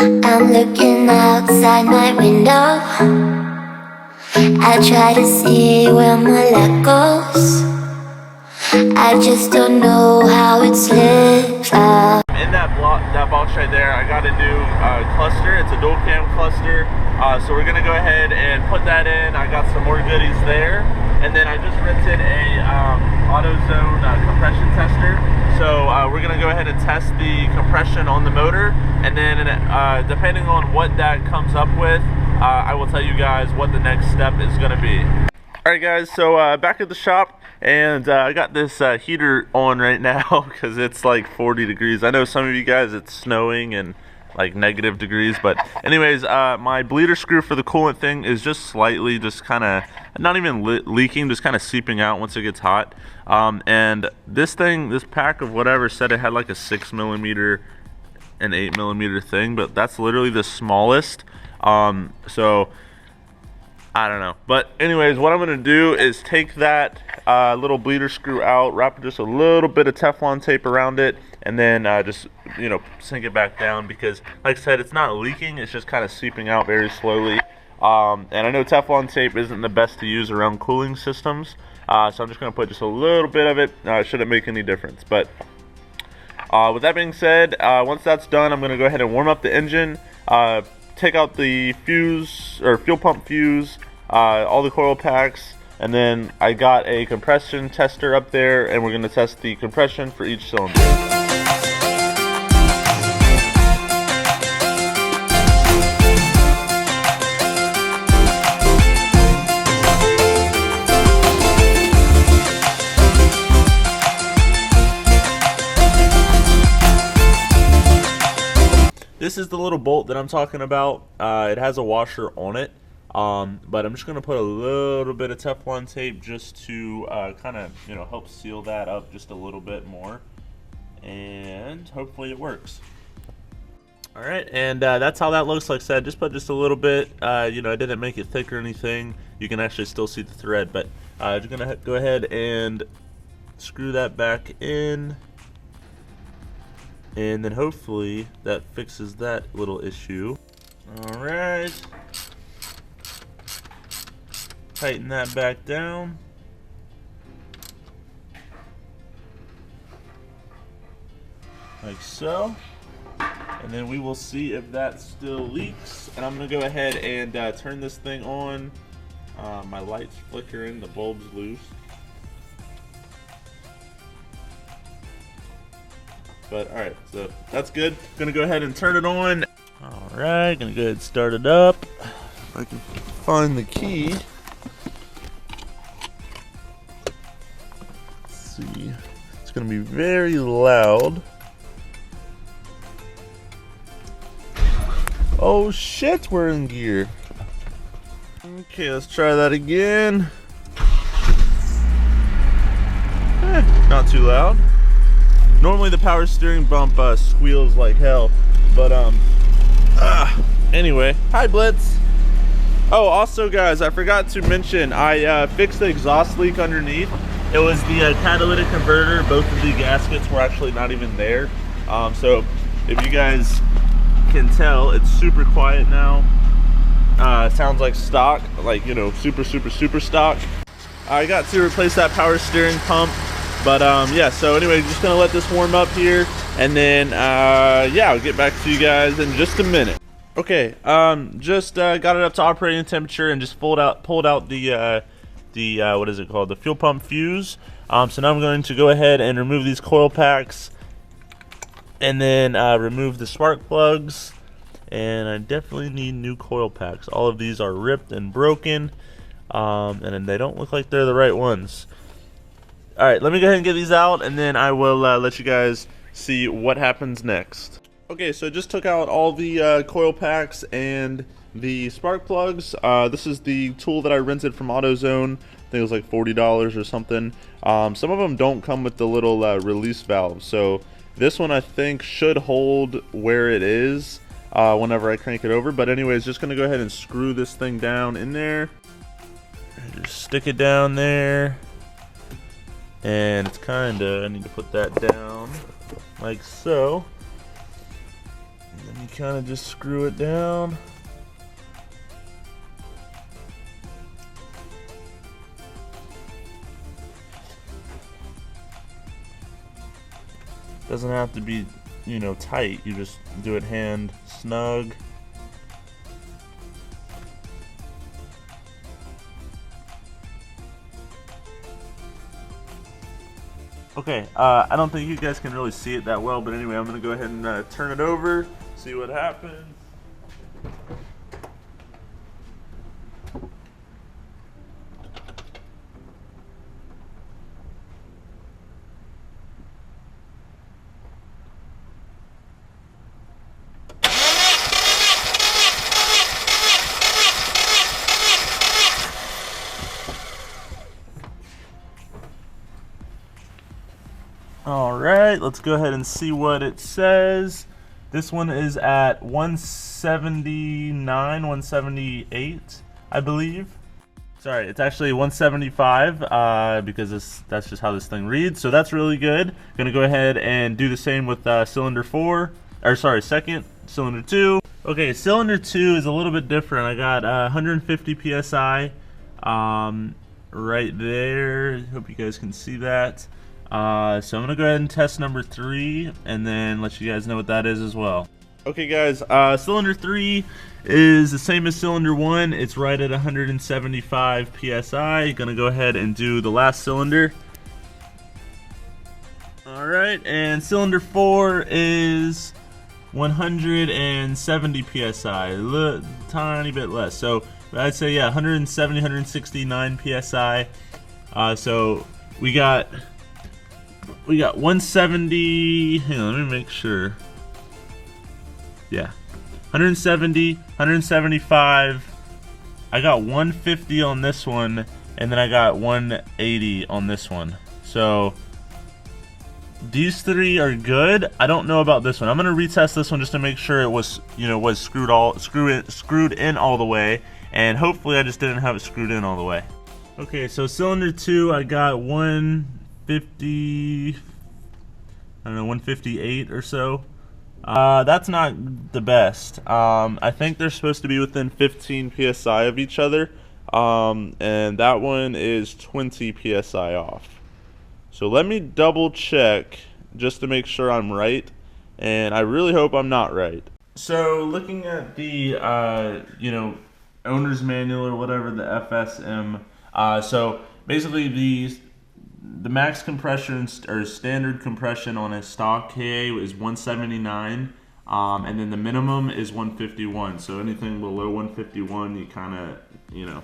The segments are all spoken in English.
I'm looking outside my window. I try to see where my luck goes. I just don't know how it slips out. In that box right there, I got a new cluster. It's a dual cam cluster. So we're gonna go ahead and put that in. I got some more goodies there, and then I just rented a AutoZone compression tester. So we're gonna go ahead and test the compression on the motor, and then depending on what that comes up with, I will tell you guys what the next step is gonna be. Alright guys, so back at the shop, and I got this heater on right now because it's like 40 degrees. I know some of you guys it's snowing and like negative degrees, but anyways, my bleeder screw for the coolant thing is just slightly, just kind of, not even leaking, just kind of seeping out once it gets hot. And this thing, this pack of whatever said it had like a 6mm and 8mm thing, but that's literally the smallest. So I don't know, but anyways, what I'm gonna do is take that little bleeder screw out, wrap just a little bit of Teflon tape around it, and then just, you know, sink it back down, because like I said, it's not leaking, it's just kind of seeping out very slowly. And I know Teflon tape isn't the best to use around cooling systems, so I'm just gonna put just a little bit of it. It shouldn't make any difference, but with that being said, once that's done, I'm gonna go ahead and warm up the engine, take out the fuse, or fuel pump fuse, all the coil packs, and then I got a compression tester up there, and we're going to test the compression for each cylinder. This is the little bolt that I'm talking about. It has a washer on it, but I'm just going to put a little bit of Teflon tape just to kind of, you know, help seal that up just a little bit more, and hopefully it works. Alright, and that's how that looks. Like I said, just put just a little bit. You know, I didn't make it thick or anything. You can actually still see the thread, but I'm just going to go ahead and screw that back in. And then hopefully that fixes that little issue. Alright. Tighten that back down. Like so. And then we will see if that still leaks. And I'm going to go ahead and turn this thing on. My light's flickering, the bulb's loose. But alright, so that's good. Gonna go ahead and turn it on. Alright, gonna go ahead and start it up. If I can find the key. Let's see. It's gonna be very loud. Oh shit, we're in gear. Okay, let's try that again. Not too loud. Normally the power steering bump squeals like hell, but anyway, hi Blitz. Oh, also guys, I forgot to mention, I fixed the exhaust leak underneath. It was the catalytic converter. Both of the gaskets were actually not even there. So if you guys can tell, it's super quiet now. It sounds like stock, like, you know, super stock. I got to replace that power steering pump. But yeah, so anyway, just gonna let this warm up here, and then yeah, I'll get back to you guys in just a minute. Okay, just got it up to operating temperature and just pulled out the what is it called, the fuel pump fuse. So now I'm going to go ahead and remove these coil packs, and then remove the spark plugs. And I definitely need new coil packs. All of these are ripped and broken, and they don't look like they're the right ones. Alright, let me go ahead and get these out, and then I will let you guys see what happens next. Okay, so I just took out all the coil packs and the spark plugs. This is the tool that I rented from AutoZone. I think it was like $40 or something. Some of them don't come with the little release valve, so this one I think should hold where it is whenever I crank it over. But anyways, just gonna go ahead and screw this thing down in there. Just stick it down there. And it's kinda, I need to put that down like so. And then you kind of just screw it down. Doesn't have to be, you know, tight. You just do it hand snug. Okay, I don't think you guys can really see it that well, but anyway, I'm gonna go ahead and turn it over, see what happens. Alright, let's go ahead and see what it says. This one is at 179, 178, I believe. Sorry, it's actually 175 because that's just how this thing reads. So that's really good. Gonna go ahead and do the same with cylinder 4, or sorry, second, cylinder 2. Okay, cylinder 2 is a little bit different. I got 150 PSI right there. Hope you guys can see that. So I'm gonna go ahead and test number 3 and then let you guys know what that is as well. Okay guys, cylinder 3 is the same as cylinder 1. It's right at 175 PSI. Gonna go ahead and do the last cylinder. Alright, and cylinder 4 is 170 PSI, a tiny bit less. So I'd say, yeah, 170, 169 PSI. So we got 170, hang on, let me make sure. Yeah, 170, 175. I got 150 on this one, and then I got 180 on this one. So these 3 are good. I don't know about this one. I'm gonna retest this one just to make sure it was, you know, was screwed in all the way, and hopefully I just didn't have it screwed in all the way. Okay, so cylinder 2, I got 150, I don't know, 158 or so. That's not the best. I think they're supposed to be within 15 PSI of each other, and that one is 20 PSI off. So let me double check just to make sure I'm right, and I really hope I'm not right. So looking at the you know, owner's manual or whatever, the FSM, so basically the max compression or standard compression on a stock KA is 179, and then the minimum is 151. So anything below 151, you kind of, you know,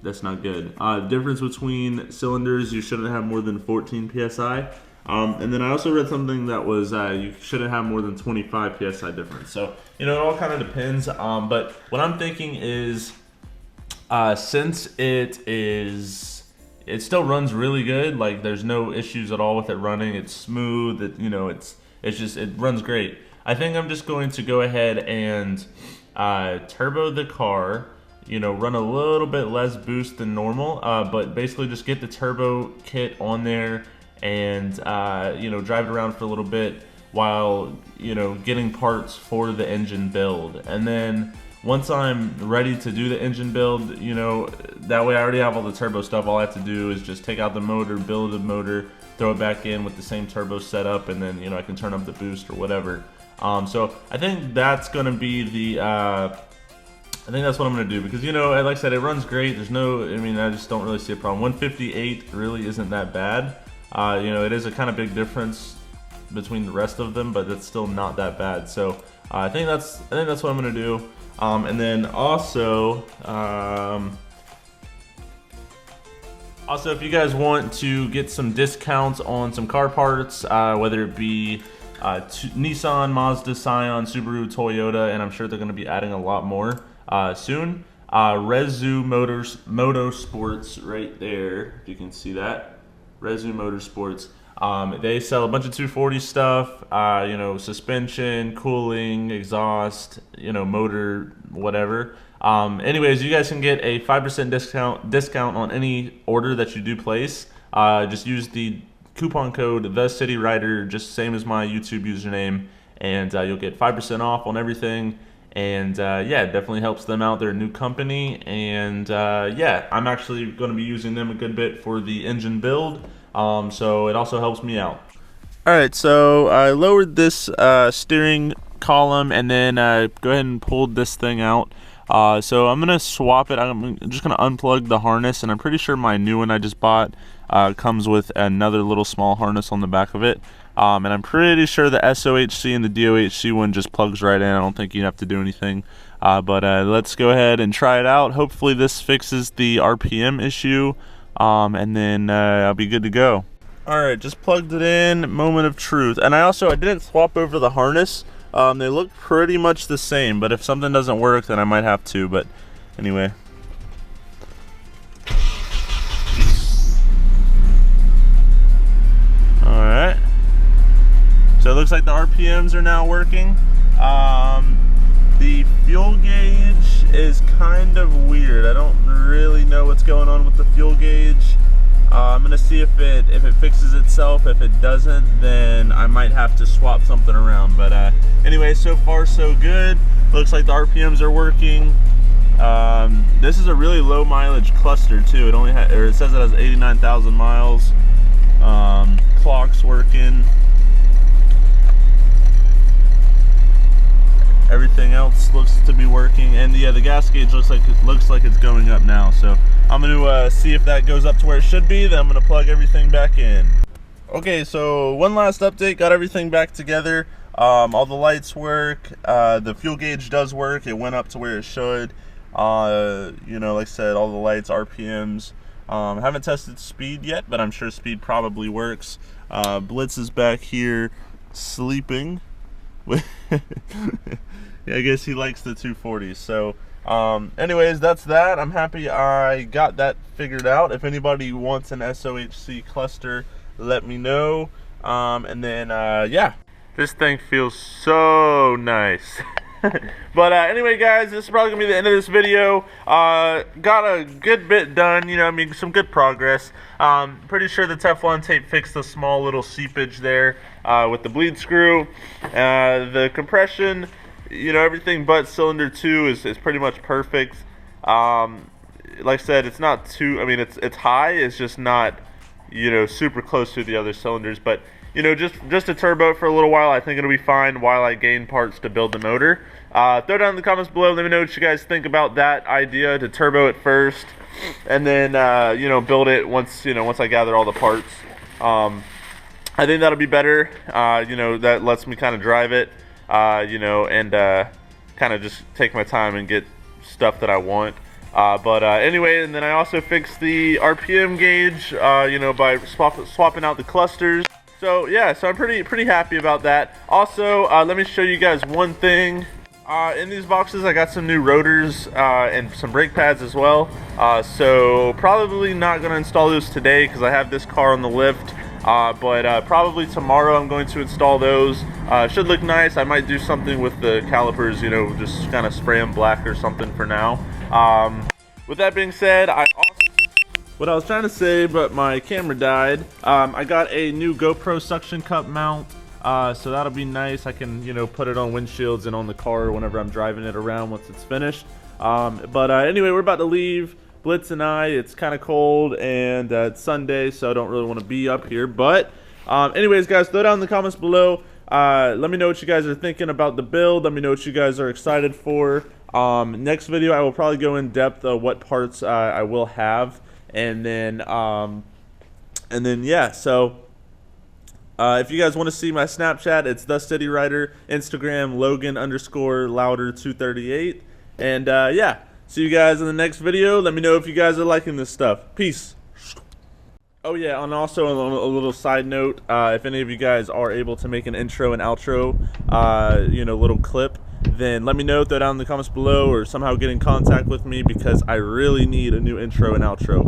that's not good. Difference between cylinders, you shouldn't have more than 14 PSI. And then I also read something that was you shouldn't have more than 25 PSI difference. So, you know, it all kind of depends. But what I'm thinking is, since it still runs really good, like there's no issues at all with it running, it's smooth, you know, it runs great. I think I'm just going to go ahead and turbo the car, you know, run a little bit less boost than normal, but basically just get the turbo kit on there and you know, drive it around for a little bit while, you know, getting parts for the engine build. And then once I'm ready to do the engine build, you know, that way I already have all the turbo stuff. All I have to do is just take out the motor, build the motor, throw it back in with the same turbo setup, and then, you know, I can turn up the boost or whatever. So I think that's gonna be the I think that's what I'm gonna do, because, you know, like I said, it runs great. There's no, I mean, I just don't really see a problem. 158 really isn't that bad. You know, it is a kind of big difference between the rest of them, but it's still not that bad. So I think that's what I'm gonna do. And then also, if you guys want to get some discounts on some car parts, whether it be Nissan, Mazda, Scion, Subaru, Toyota, and I'm sure they're going to be adding a lot more soon. Rezu Motorsports right there, if you can see that. Rezu Motorsports. They sell a bunch of 240 stuff, you know, suspension, cooling, exhaust, you know, motor, whatever. Anyways, you guys can get a 5% discount on any order that you do place. Just use the coupon code TheCityRider, just same as my YouTube username, and you'll get 5% off on everything. And yeah, it definitely helps them out. They're a new company, and yeah, I'm actually going to be using them a good bit for the engine build, so it also helps me out. All right, so I lowered this steering column and then go ahead and pulled this thing out. So I'm gonna swap it. I'm just gonna unplug the harness, and I'm pretty sure my new one I just bought comes with another little small harness on the back of it. And I'm pretty sure the SOHC and the DOHC one just plugs right in. I don't think you have to do anything. But let's go ahead and try it out. Hopefully this fixes the RPM issue, and then I'll be good to go. Alright, just plugged it in, moment of truth. And I didn't swap over the harness. They look pretty much the same, but if something doesn't work, then I might have to. But anyway. Alright. So it looks like the RPMs are now working. The fuel gauge is kind of weird. I don't really know what's going on with the fuel gauge. I'm gonna see if it fixes itself. If it doesn't, then I might have to swap something around. But anyway, so far so good. Looks like the RPMs are working. This is a really low mileage cluster too. It says it has 89,000 miles. Clock's working. Everything else looks to be working, and yeah, the gas gauge looks like it's going up now. So I'm gonna see if that goes up to where it should be. Then I'm gonna plug everything back in. Okay, so one last update. Got everything back together. All the lights work. The fuel gauge does work. It went up to where it should. You know, like I said, all the lights, RPMs. Haven't tested speed yet, but I'm sure speed probably works. Blitz is back here sleeping. Yeah, I guess he likes the 240s. So anyways, that's that. I'm happy I got that figured out. If anybody wants an SOHC cluster, let me know. And then yeah, this thing feels so nice. But anyway, guys, this is probably gonna be the end of this video. Got a good bit done, you know, I mean, some good progress. Pretty sure the Teflon tape fixed the small little seepage there with the bleed screw. The compression, you know, everything but cylinder 2 is pretty much perfect. Like I said, it's not too, I mean, it's high, it's just not, you know, super close to the other cylinders. But you know, just a turbo for a little while. I think it'll be fine while I gain parts to build the motor. Throw down in the comments below. Let me know what you guys think about that idea to turbo it first, and then you know, build it once I gather all the parts. I think that'll be better. You know, that lets me kind of drive it. You know, and kind of just take my time and get stuff that I want. But anyway, and then I also fixed the RPM gauge. You know, by swapping out the clusters. So yeah, so I'm pretty happy about that. Also, let me show you guys one thing. In these boxes, I got some new rotors and some brake pads as well. So probably not going to install those today because I have this car on the lift. But probably tomorrow I'm going to install those. Should look nice. I might do something with the calipers, you know, just kind of spray them black or something for now. With that being said, what I was trying to say, but my camera died. I got a new GoPro suction cup mount, so that'll be nice. I can, you know, put it on windshields and on the car whenever I'm driving it around once it's finished. But anyway, we're about to leave. Blitz and I, it's kind of cold, and it's Sunday, so I don't really want to be up here. But anyways, guys, throw down in the comments below. Let me know what you guys are thinking about the build. Let me know what you guys are excited for. Next video, I will probably go in depth of what parts I will have. And then yeah, so if you guys want to see my Snapchat, it's The City Rider. Instagram, Logan_Louder238. And yeah, see you guys in the next video. Let me know if you guys are liking this stuff. Peace. Oh yeah, and also a little side note, if any of you guys are able to make an intro and outro, you know, little clip, then let me know, throw down in the comments below, or somehow get in contact with me, because I really need a new intro and outro.